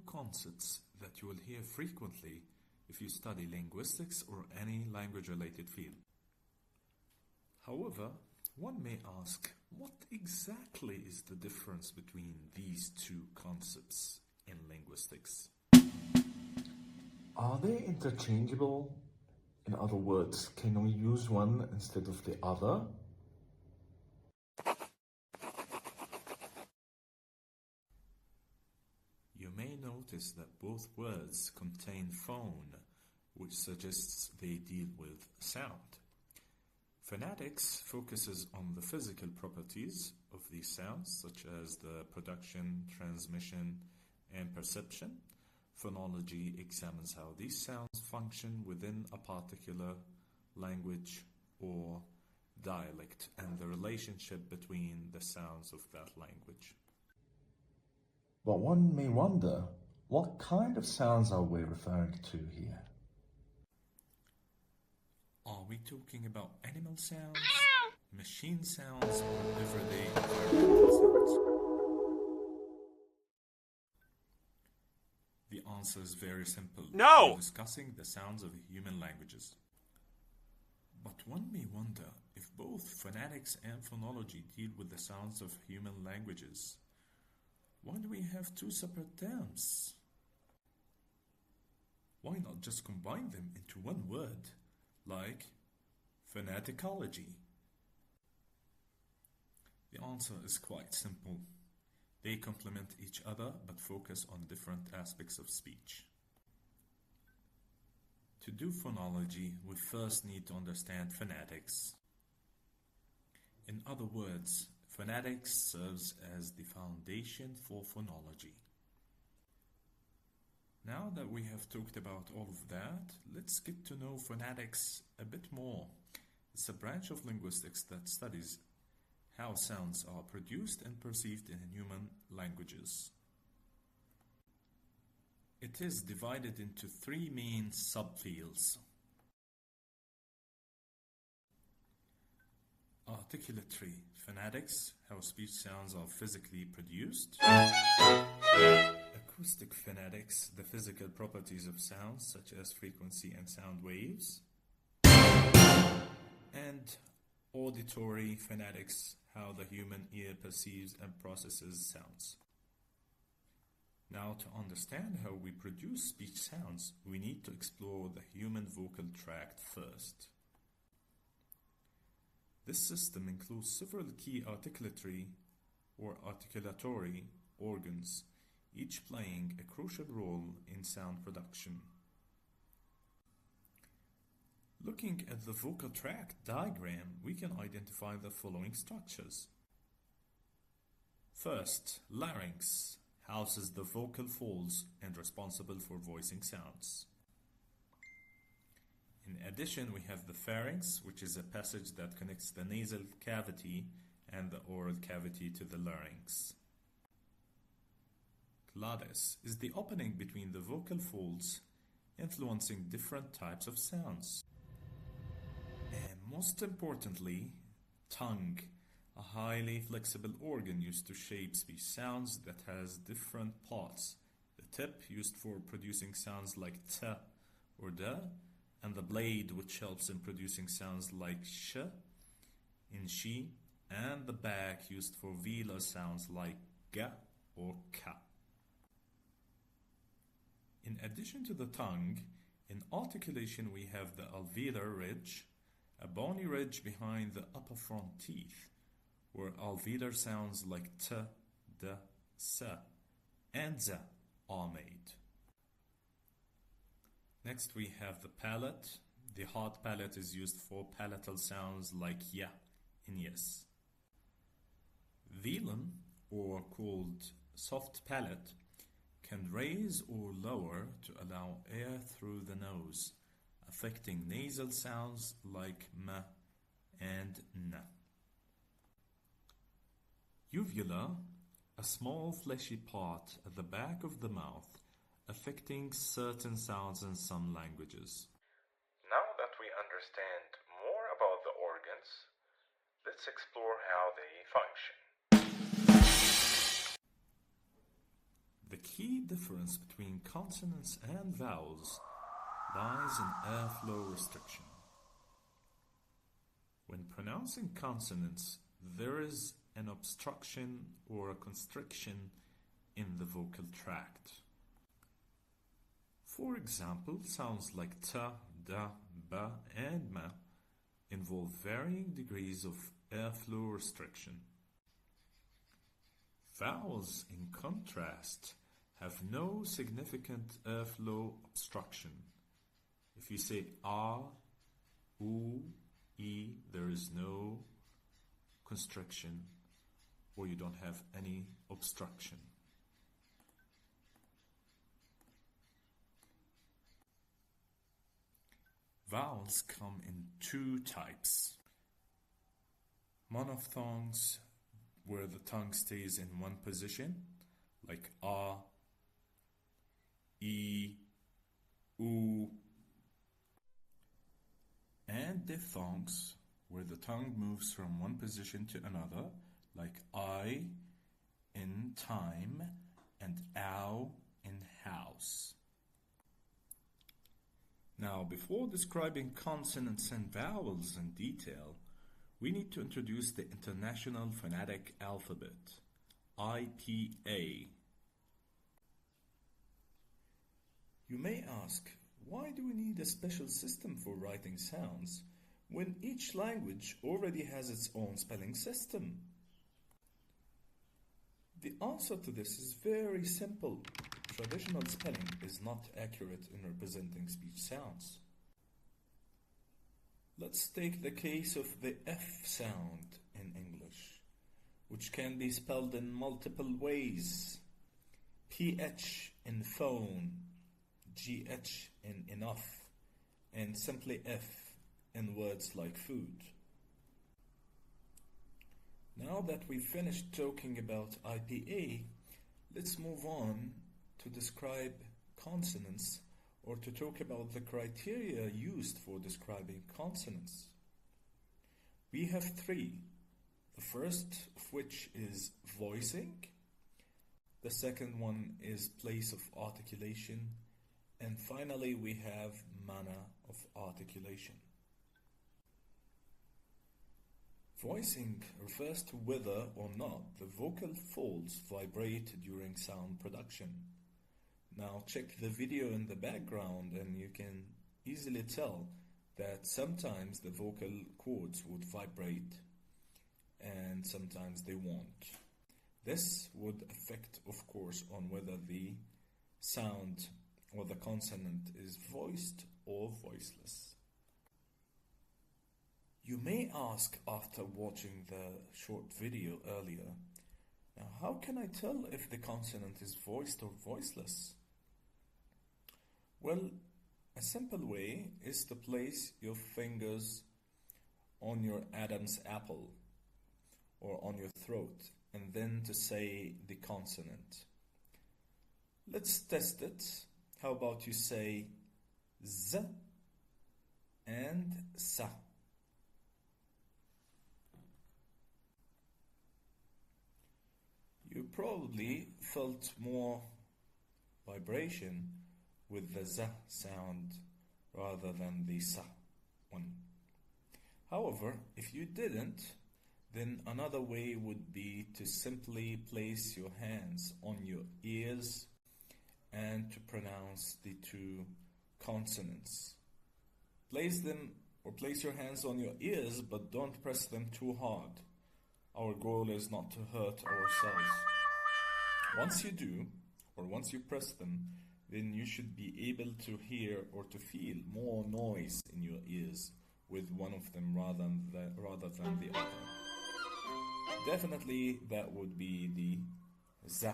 concepts that you will hear frequently if you study linguistics or any language-related field. However, one may ask, what exactly is the difference between these two concepts in linguistics? Are they interchangeable? In other words, can we use one instead of the other? You may notice that both words contain phone, which suggests they deal with sound. Phonetics focuses on the physical properties of these sounds, such as the production, transmission, and perception. Phonology examines how these sounds function within a particular language or dialect and the relationship between the sounds of that language. But one may wonder, what kind of sounds are we referring to here? Are we talking about animal sounds, machine sounds, or everyday environmental sounds? The answer is very simple. No! We're discussing the sounds of human languages. But one may wonder if both phonetics and phonology deal with the sounds of human languages. Why do we have two separate terms? Why not just combine them into one word, like phoneticology? The answer is quite simple. They complement each other but focus on different aspects of speech. To do phonology, we first need to understand phonetics. In other words, phonetics serves as the foundation for phonology. Now that we have talked about all of that, let's get to know phonetics a bit more. It's a branch of linguistics that studies how sounds are produced and perceived in human languages. It is divided into three main subfields. Articulatory phonetics, how speech sounds are physically produced. Acoustic phonetics, the physical properties of sounds such as frequency and sound waves. And auditory phonetics, how the human ear perceives and processes sounds. Now, to understand how we produce speech sounds, we need to explore the human vocal tract first. This system includes several key articulatory or articulatory organs, each playing a crucial role in sound production. Looking at the vocal tract diagram, we can identify the following structures. First, larynx houses the vocal folds and responsible for voicing sounds. In addition, we have the pharynx, which is a passage that connects the nasal cavity and the oral cavity to the larynx. Glottis is the opening between the vocal folds, influencing different types of sounds. And most importantly, tongue, a highly flexible organ used to shape speech sounds that has different parts. The tip used for producing sounds like t or d, and the blade which helps in producing sounds like sh in she, and the back used for velar sounds like g or k. In addition to the tongue, in articulation we have the alveolar ridge, a bony ridge behind the upper front teeth, where alveolar sounds like t, d, s, and z are made. Next we have the palate. The hard palate is used for palatal sounds like ya in yes. Velum, or called soft palate, can raise or lower to allow air through the nose, affecting nasal sounds like m and n. Uvula, a small fleshy part at the back of the mouth, affecting certain sounds in some languages. Now that we understand more about the organs, let's explore how they function. The key difference between consonants and vowels lies in airflow restriction. When pronouncing consonants, there is an obstruction or a constriction in the vocal tract. For example, sounds like ta, da, ba, and ma involve varying degrees of airflow restriction. Vowels, in contrast, have no significant airflow obstruction. If you say a, u, e, there is no constriction, or you don't have any obstruction. Vowels come in two types. Monophthongs, where the tongue stays in one position, like a, e, u, and diphthongs, where the tongue moves from one position to another, like I in time and ow in house. Now, before describing consonants and vowels in detail, we need to introduce the International Phonetic Alphabet, IPA. You may ask, why do we need a special system for writing sounds when each language already has its own spelling system? The answer to this is very simple. Traditional spelling is not accurate in representing speech sounds. Let's take the case of the F sound in English, which can be spelled in multiple ways. PH in phone, GH in enough, and simply F in words like food. Now that we've finished talking about IPA, let's move on to describe consonants, or to talk about the criteria used for describing consonants. We have three, the first of which is voicing, the second one is place of articulation, and finally we have manner of articulation. Voicing refers to whether or not the vocal folds vibrate during sound production. Now check the video in the background and you can easily tell that sometimes the vocal cords would vibrate and sometimes they won't. This would affect, of course, on whether the sound or the consonant is voiced or voiceless. You may ask after watching the short video earlier, now how can I tell if the consonant is voiced or voiceless? Well, a simple way is to place your fingers on your Adam's apple or on your throat and then to say the consonant. Let's test it. How about you say Z and Sa? You probably felt more vibration with the Z sound rather than the Sa one. However, if you didn't, then another way would be to simply place your hands on your ears and to pronounce the two consonants. Place your hands on your ears, but don't press them too hard. Our goal is not to hurt ourselves. Once you do, or once you press them, then you should be able to hear or to feel more noise in your ears with one of them rather than the other. Definitely that would be the Z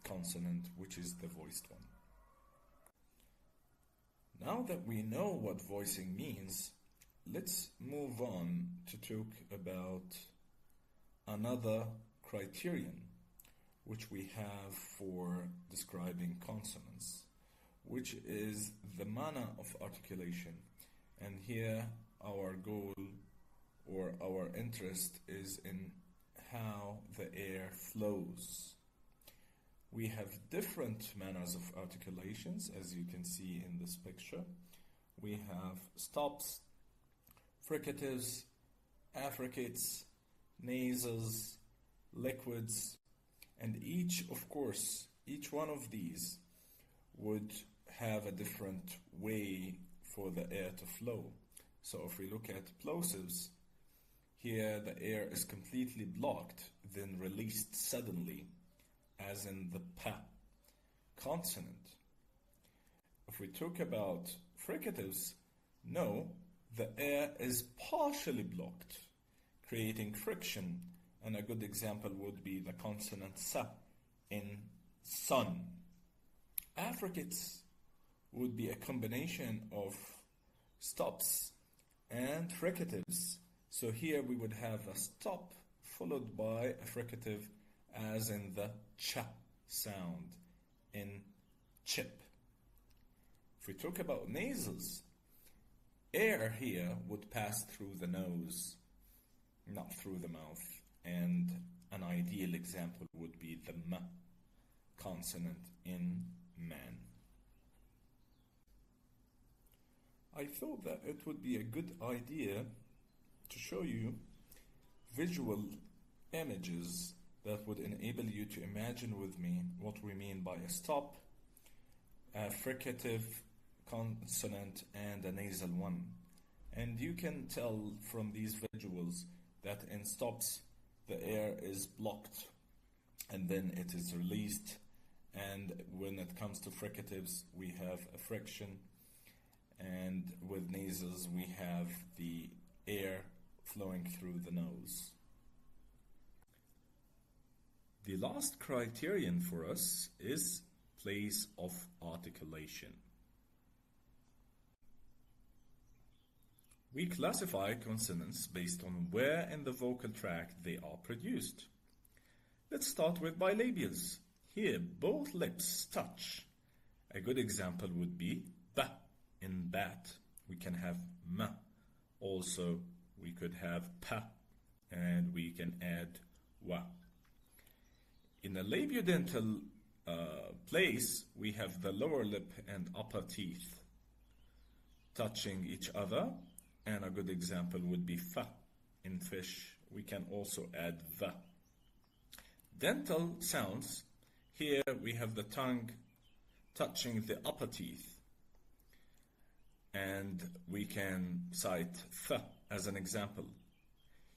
consonant, which is the voiced one. Now that we know what voicing means, let's move on to talk about another criterion which we have for describing consonants, which is the manner of articulation. And here our goal or our interest is in how the air flows. We have different manners of articulations, as you can see in this picture. We have stops, fricatives, affricates, nasals, liquids, and each one of these would have a different way for the air to flow. So if we look at plosives, here the air is completely blocked, then released suddenly, as in the P consonant. If we talk about fricatives, no, the air is partially blocked, creating friction, and a good example would be the consonant S in sun. Affricates would be a combination of stops and fricatives. So here we would have a stop followed by a fricative, as in the ch sound in chip. If we talk about nasals, air here would pass through the nose, not through the mouth. And an ideal example would be the M consonant in man. I thought that it would be a good idea to show you visual images that would enable you to imagine with me what we mean by a stop, a fricative consonant, and a nasal one. And you can tell from these visuals that in stops the air is blocked and then it is released, and when it comes to fricatives we have a friction, and with nasals we have the air flowing through the nose. The last criterion for us is place of articulation. We classify consonants based on where in the vocal tract they are produced. Let's start with bilabials. Here, both lips touch. A good example would be B in bat. We can have M. Also, we could have P, and we can add W. In a labiodental place, we have the lower lip and upper teeth touching each other. And a good example would be F in fish. We can also add V. Dental sounds. Here we have the tongue touching the upper teeth. And we can cite Th as an example.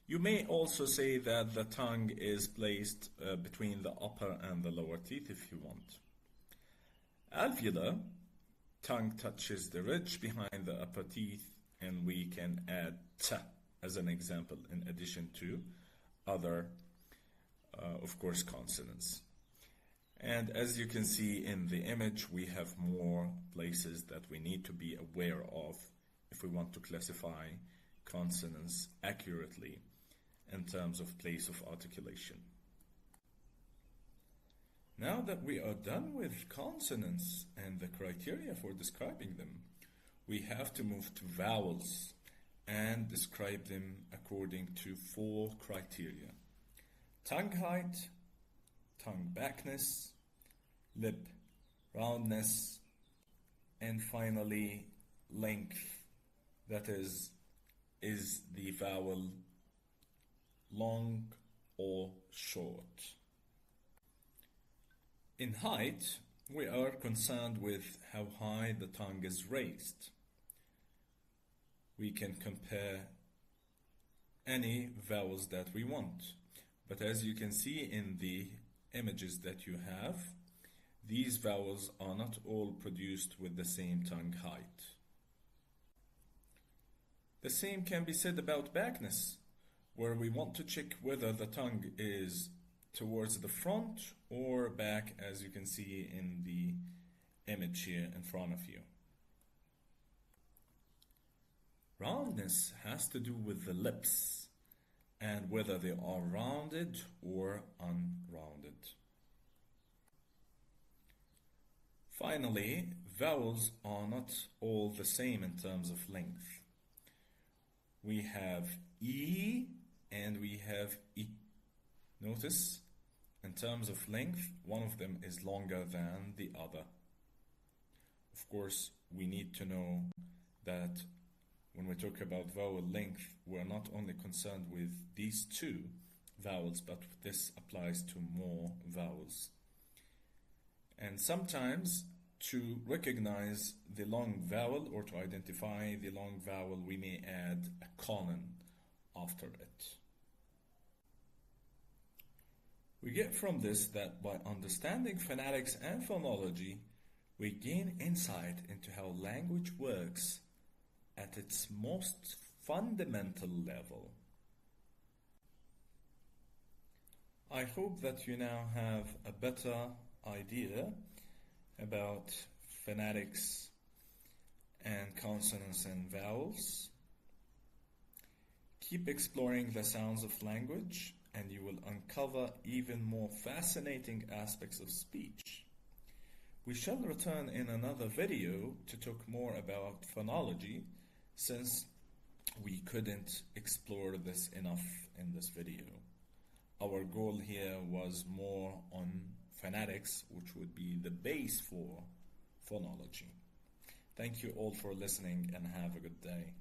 You may also say that the tongue is placed between the upper and the lower teeth if you want. Alveolar, tongue touches the ridge behind the upper teeth, and we can add T as an example in addition to other, of course, consonants. And as you can see in the image, we have more places that we need to be aware of if we want to classify consonants accurately in terms of place of articulation. Now that we are done with consonants and the criteria for describing them, we have to move to vowels and describe them according to 4 criteria: tongue height, tongue backness, lip roundness, and finally length. That is the vowel long or short? In height, we are concerned with how high the tongue is raised. We can compare any vowels that we want, but as you can see in the images that you have, these vowels are not all produced with the same tongue height. The same can be said about backness, where we want to check whether the tongue is towards the front or back, as you can see in the image here in front of you. Roundness has to do with the lips and whether they are rounded or unrounded. Finally, vowels are not all the same in terms of length. We have E and we have I. Notice In terms of length, one of them is longer than the other. Of course, we need to know that when we talk about vowel length, we're not only concerned with these two vowels, but this applies to more vowels. And sometimes to recognize the long vowel or to identify the long vowel, we may add a colon after it. We get from this that by understanding phonetics and phonology, we gain insight into how language works at its most fundamental level. I hope that you now have a better idea about phonetics and consonants and vowels. Keep exploring the sounds of language, and you will uncover even more fascinating aspects of speech. We shall return in another video to talk more about phonology, since we couldn't explore this enough in this video. Our goal here was more on phonetics, which would be the base for phonology. Thank you all for listening and have a good day.